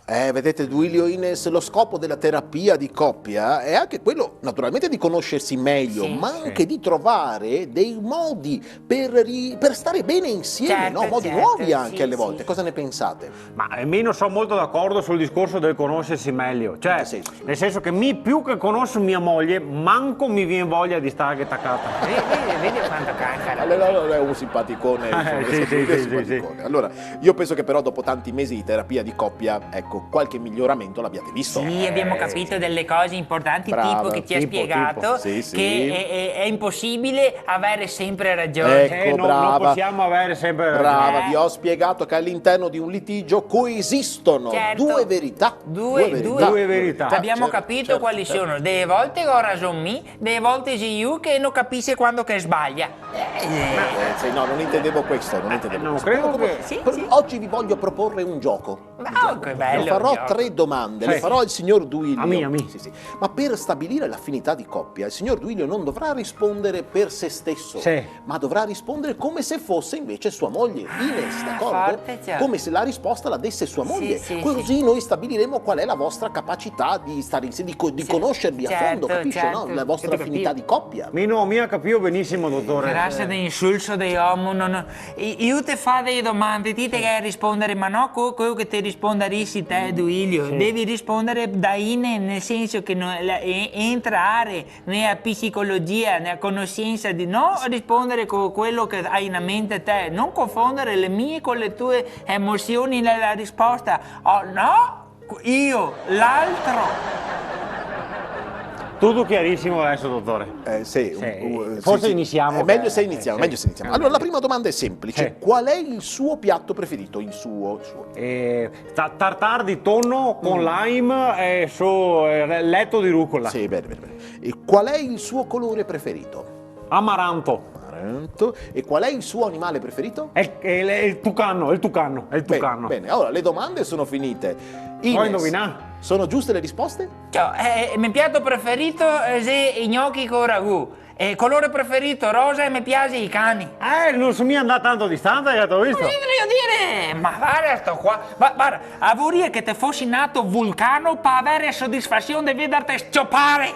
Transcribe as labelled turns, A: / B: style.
A: Vedete Duilio Ines, lo scopo della terapia di coppia è anche quello naturalmente di conoscersi meglio,
B: Sì,
A: ma anche di trovare dei modi per stare bene insieme,
B: certo,
A: no? Modi
B: certo,
A: nuovi anche
B: sì,
A: alle
B: sì.
A: volte. Cosa ne pensate?
C: Ma almeno sono molto d'accordo sul discorso del conoscersi meglio.
A: In
C: Cioè,
A: che senso?
C: nel senso che più che conosco mia moglie, manco mi viene voglia di stare attaccata.
B: Vedi quanto cancano.
A: Allora, è un simpaticone,
C: Sì, sì,
A: lui è
C: sì,
A: simpaticone. Allora, io penso che però dopo tanti mesi di terapia di coppia, ecco, qualche miglioramento l'abbiate visto.
B: Sì, abbiamo capito delle cose importanti,
A: Brava,
B: tipo che ti ha
C: tipo.
B: spiegato
A: Sì, sì.
B: che è impossibile avere sempre ragione.
A: Ecco,
C: Non
A: brava.
C: possiamo avere sempre
A: Brava,
C: ragione.
A: vi ho spiegato che all'interno di un litigio coesistono
B: Certo.
A: due verità.
B: Due
C: verità.
B: Abbiamo
A: certo,
B: capito
A: certo,
B: quali
A: certo.
B: sono. Delle volte ora sono me, delle volte sei io che non capisce quando che sbaglia.
A: Sì, no, non intendevo questo, non intendevo
C: non
A: questo.
C: credo
A: Comunque,
B: Sì,
A: per-
B: sì.
A: Oggi vi voglio proporre un gioco.
B: Ma che bello.
A: Le farò
B: il gioco.
A: 3 domande, le
C: Sì.
A: farò al signor Duilio.
C: A me.
A: Sì, sì. Ma per stabilire l'affinità di coppia, il signor Duilio non dovrà rispondere per se stesso,
C: Sì.
A: ma dovrà rispondere come se fosse invece sua moglie, Ines, d'accordo?
B: forte, certo.
A: Come se la risposta la desse sua moglie.
B: sì,
A: Così noi stabiliremo qual è la vostra capacità di stare insieme, di conoscervi a fondo,
B: certo,
A: capisce?
B: certo.
A: No? La vostra
B: Capito,
A: affinità
B: capito.
A: di coppia.
C: Mia capivo benissimo, dottore.
B: Grazie dell'insulto dei uomini. Io ti fa delle domande, ti devi rispondere, ma no quello che ti risponderesti te, Duilio.
C: Sì.
B: Devi rispondere da in, nel senso che entrare nella psicologia, nella conoscenza di non rispondere con quello che hai in mente te, non confondere le mie con le tue emozioni nella risposta. Oh no, io, l'altro.
C: Tutto chiarissimo adesso, dottore.
A: Sì,
C: Forse iniziamo.
A: È meglio se iniziamo, meglio se iniziamo. Allora, la prima domanda è semplice.
C: Sì.
A: Qual è il suo piatto preferito? Il suo.
C: Tartar di tonno con lime e letto di rucola.
A: Sì, bene, bene, bene. E qual è il suo colore preferito?
C: Amaranto.
A: Amaranto. E qual è il suo animale preferito?
C: È il tucano.
A: Bene, bene. Allora, le domande sono finite.
C: Puoi
A: Ines,
C: indovinare?
A: sono giuste le risposte?
B: Il mio piatto preferito è i gnocchi con ragù. Colore preferito rosa e mi piace i cani.
C: Non sono mica andato tanto distante, che t'ho visto.
B: Cosa devo dire? Ma guarda sto qua. Guarda, a vorrei che te fossi nato vulcano per avere soddisfazione di vederti scioppare.